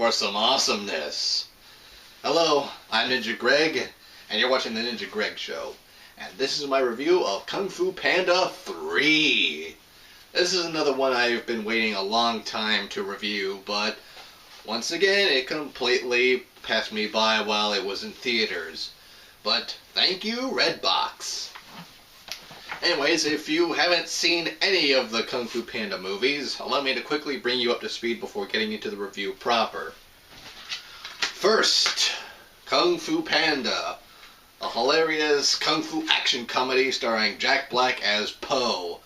for some awesomeness. Hello, I'm Ninja Greg, and you're watching the Ninja Greg Show. And this is my review of Kung Fu Panda 3. This is another one I've been waiting a long time to review, but once again it completely passed me by while it was in theaters. But thank you, Redbox. Anyways, if you haven't seen any of the Kung Fu Panda movies, allow me to quickly bring you up to speed before getting into the review proper. First, Kung Fu Panda, a hilarious kung fu action comedy starring Jack Black as Po,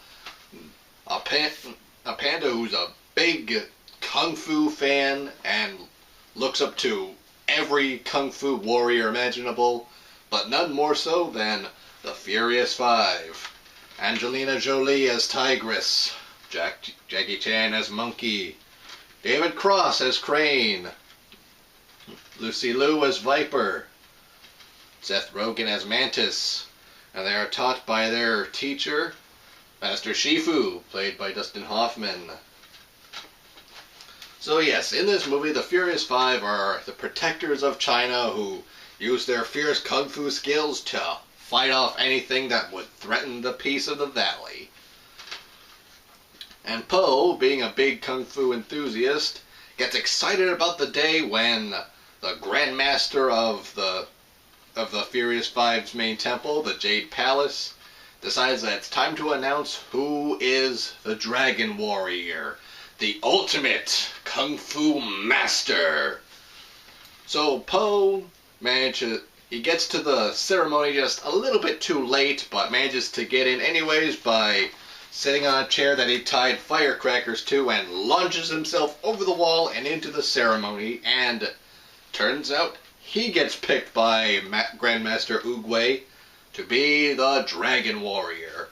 a panda who's a big kung fu fan and looks up to every kung fu warrior imaginable, but none more so than the Furious Five. Angelina Jolie as Tigress, Jackie Chan as Monkey, David Cross as Crane, Lucy Liu as Viper, Seth Rogen as Mantis, and they are taught by their teacher, Master Shifu, played by Dustin Hoffman. So yes, in this movie, the Furious Five are the protectors of China who use their fierce kung fu skills to fight off anything that would threaten the peace of the valley. And Po, being a big kung fu enthusiast, gets excited about the day when the Grand Master of the Furious Five's main temple, the Jade Palace, decides that it's time to announce who is the Dragon Warrior, the ultimate kung fu master. So Po he gets to the ceremony just a little bit too late, but manages to get in anyways by sitting on a chair that he tied firecrackers to and launches himself over the wall and into the ceremony, and turns out he gets picked by Grandmaster Oogway to be the Dragon Warrior.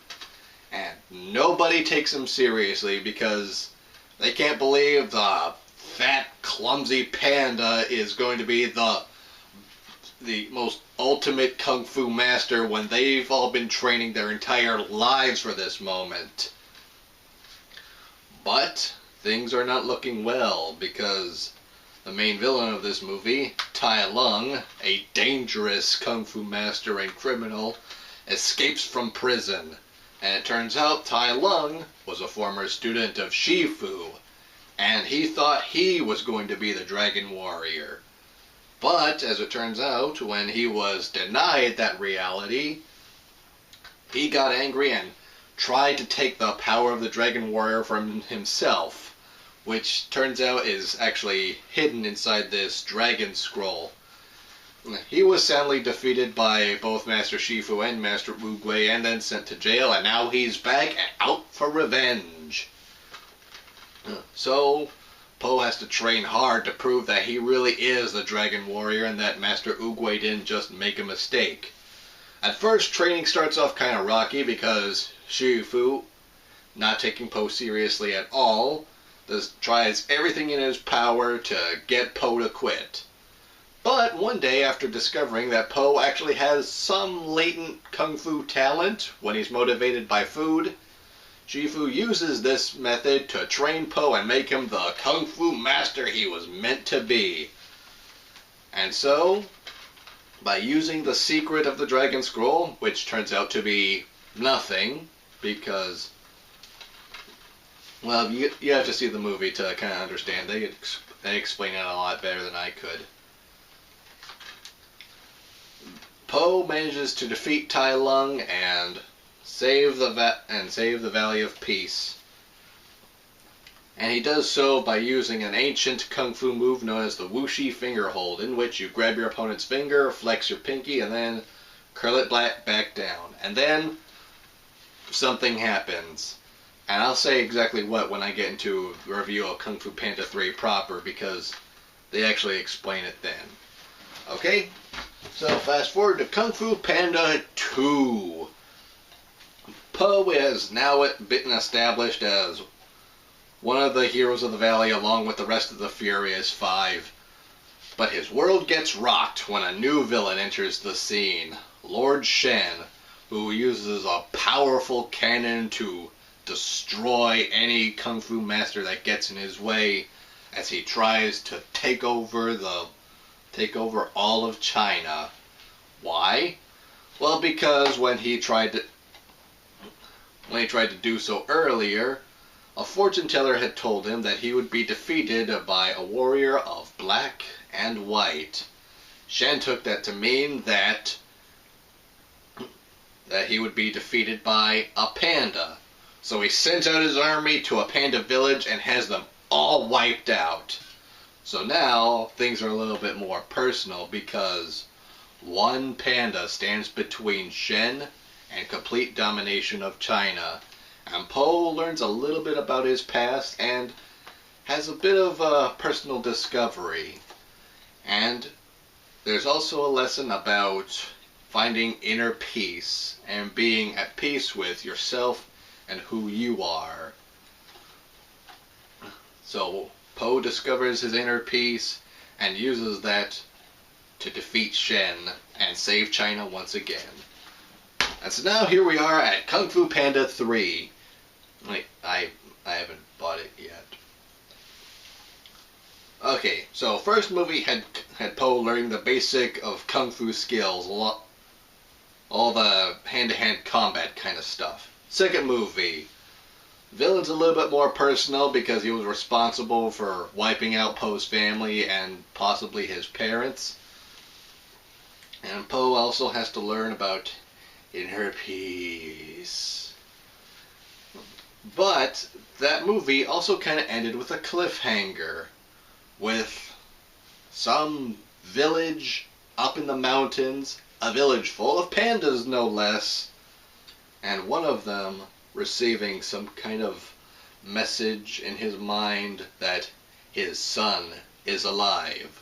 And nobody takes him seriously because they can't believe the fat, clumsy panda is going to be the most ultimate kung fu master when they've all been training their entire lives for this moment. But things are not looking well because the main villain of this movie, Tai Lung, a dangerous kung fu master and criminal, escapes from prison. And it turns out Tai Lung was a former student of Shifu, and he thought he was going to be the Dragon Warrior. But, as it turns out, when he was denied that reality, he got angry and tried to take the power of the Dragon Warrior from himself, which turns out is actually hidden inside this Dragon Scroll. He was sadly defeated by both Master Shifu and Master Oogway and then sent to jail, and now he's back and out for revenge. So Po has to train hard to prove that he really is the Dragon Warrior and that Master Oogway didn't just make a mistake. At first, training starts off kind of rocky because Shifu, not taking Po seriously at all, tries everything in his power to get Po to quit. But one day, after discovering that Po actually has some latent kung fu talent when he's motivated by food, Shifu uses this method to train Po and make him the kung fu master he was meant to be. And so, by using the secret of the Dragon Scroll, which turns out to be nothing, because, well, you have to see the movie to kind of understand. They explain it a lot better than I could. Po manages to defeat Tai Lung and save the Valley of Peace. And he does so by using an ancient kung fu move known as the Wuxi finger hold, in which you grab your opponent's finger, flex your pinky, and then curl it back down. And then something happens. And I'll say exactly what when I get into a review of Kung Fu Panda 3 proper, because they actually explain it then. Okay? So fast forward to Kung Fu Panda 2. Po has now been established as one of the heroes of the valley along with the rest of the Furious Five. But his world gets rocked when a new villain enters the scene, Lord Shen, who uses a powerful cannon to destroy any kung fu master that gets in his way, as he tries to take over all of China. Why? Well, because when he tried to do so earlier, a fortune teller had told him that he would be defeated by a warrior of black and white. Shen took that to mean that he would be defeated by a panda. So he sends out his army to a panda village and has them all wiped out. So now things are a little bit more personal because one panda stands between Shen and complete domination of China. And Po learns a little bit about his past and has a bit of a personal discovery. And there's also a lesson about finding inner peace and being at peace with yourself and who you are. So Po discovers his inner peace and uses that to defeat Shen and save China once again. And so now here we are at Kung Fu Panda 3. I haven't bought it yet. Okay, so first movie had Po learning the basic of Kung Fu skills, all the hand-to-hand combat kind of stuff. Second movie, villain's a little bit more personal because he was responsible for wiping out Po's family and possibly his parents. And Po also has to learn about inner peace. But that movie also kind of ended with a cliffhanger, with some village up in the mountains, a village full of pandas no less, and one of them receiving some kind of message in his mind that his son is alive.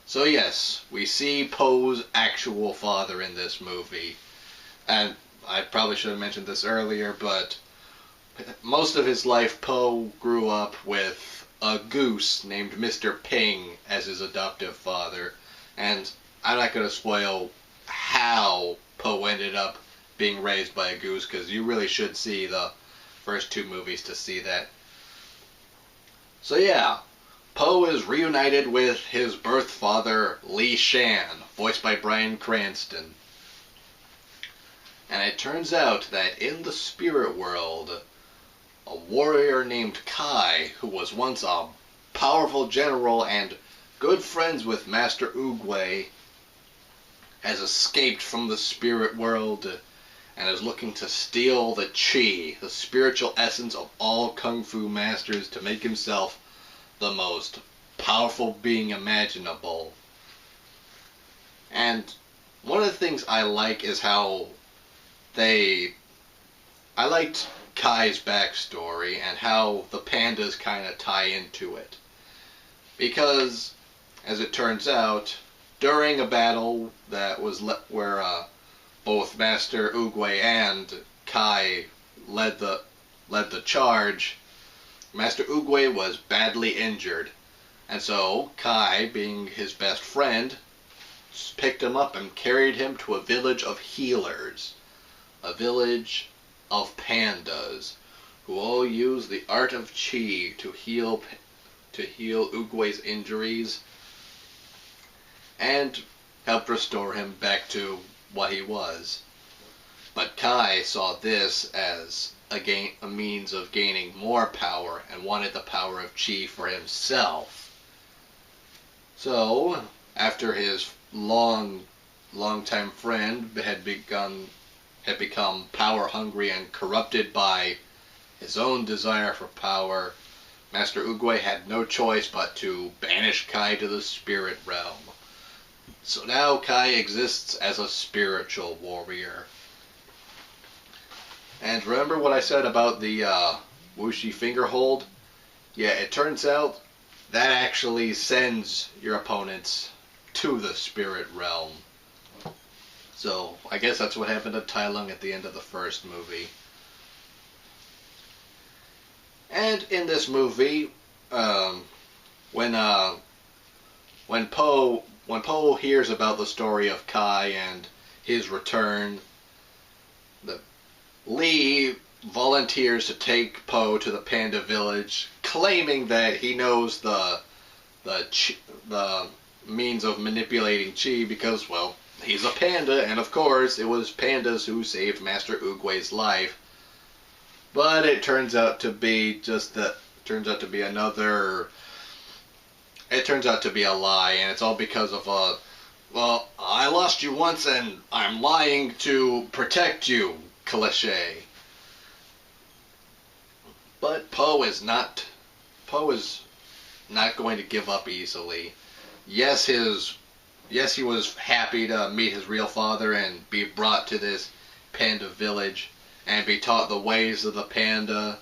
So yes, we see Po's actual father in this movie. And I probably should have mentioned this earlier, but most of his life Po grew up with a goose named Mr. Ping as his adoptive father. And I'm not going to spoil how Po ended up being raised by a goose, because you really should see the first two movies to see that. So yeah, Po is reunited with his birth father, Li Shan, voiced by Bryan Cranston. And it turns out that in the spirit world, a warrior named Kai, who was once a powerful general and good friends with Master Oogway, has escaped from the spirit world and is looking to steal the chi, the spiritual essence of all Kung Fu masters, to make himself the most powerful being imaginable. And one of the things I like is how I liked Kai's backstory and how the pandas kind of tie into it. Because, as it turns out, during a battle that was where both Master Oogway and Kai led the charge, Master Oogway was badly injured. And so Kai, being his best friend, picked him up and carried him to a village of healers. A village of pandas, who all use the art of chi to heal Oogway's injuries and help restore him back to what he was. But Kai saw this as a means of gaining more power and wanted the power of chi for himself. So, after his long-time friend had become power-hungry and corrupted by his own desire for power, Master Oogway had no choice but to banish Kai to the spirit realm. So now Kai exists as a spiritual warrior. And remember what I said about the Wuxi finger hold? Yeah, it turns out that actually sends your opponents to the spirit realm. So, I guess that's what happened to Tai Lung at the end of the first movie. And in this movie, when Po hears about the story of Kai and his return, Lee volunteers to take Po to the Panda village, claiming that he knows the means of manipulating chi because, well, he's a panda, and of course it was pandas who saved Master Oogway's life. But it turns out to be it turns out to be a lie, and it's all because of well, I lost you once and I'm lying to protect you cliché. But Poe is not going to give up easily. Yes, he was happy to meet his real father and be brought to this panda village and be taught the ways of the panda.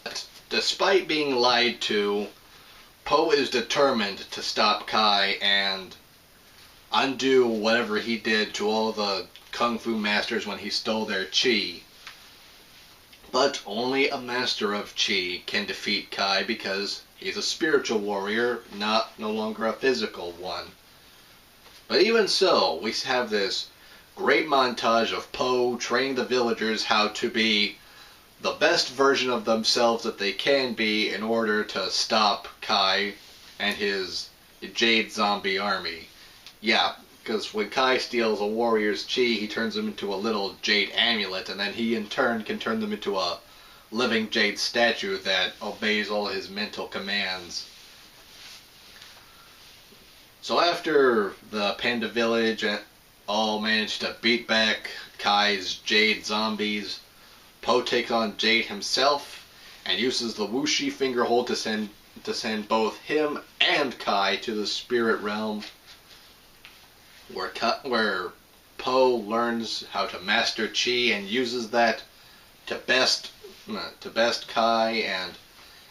Despite being lied to, Poe is determined to stop Kai and undo whatever he did to all the Kung Fu masters when he stole their chi. But only a master of chi can defeat Kai because he's a spiritual warrior, no longer a physical one. But even so, we have this great montage of Poe training the villagers how to be the best version of themselves that they can be in order to stop Kai and his Jade zombie army. Yeah, because when Kai steals a warrior's chi, he turns them into a little jade amulet, and then he in turn can turn them into a living jade statue that obeys all his mental commands. So after the Panda Village all managed to beat back Kai's Jade zombies, Poe takes on Jade himself and uses the Wuxi Fingerhold to send both him and Kai to the spirit realm, where Poe learns how to master chi and uses that to best Kai, and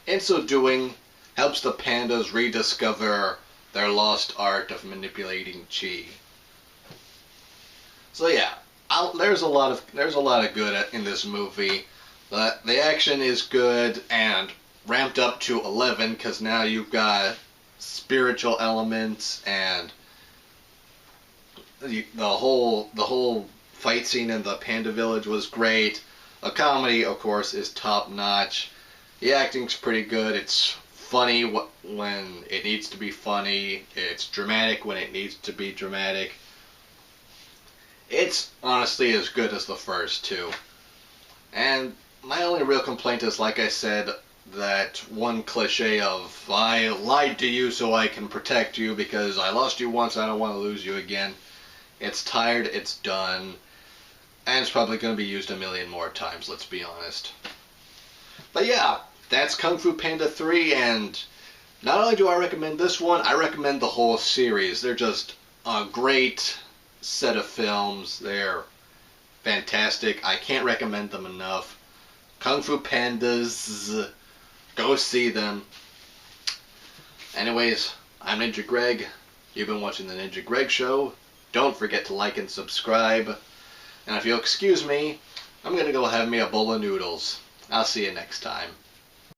in so doing helps the pandas rediscover their lost art of manipulating chi. So yeah, there's a lot of good in this movie. The action is good and ramped up to 11 because now you've got spiritual elements, and the whole fight scene in the Panda Village was great. The comedy, of course, is top notch. The acting's pretty good. It's funny when it needs to be funny. It's dramatic when it needs to be dramatic. It's honestly as good as the first two. And my only real complaint is, like I said, that one cliche of, I lied to you so I can protect you because I lost you once, I don't want to lose you again. It's tired, it's done, and it's probably going to be used a million more times, let's be honest. But yeah, that's Kung Fu Panda 3, and not only do I recommend this one, I recommend the whole series. They're just a great set of films. They're fantastic. I can't recommend them enough. Kung Fu Pandas, go see them. Anyways, I'm Ninja Greg. You've been watching The Ninja Greg Show. Don't forget to like and subscribe. And if you'll excuse me, I'm going to go have me a bowl of noodles. I'll see you next time.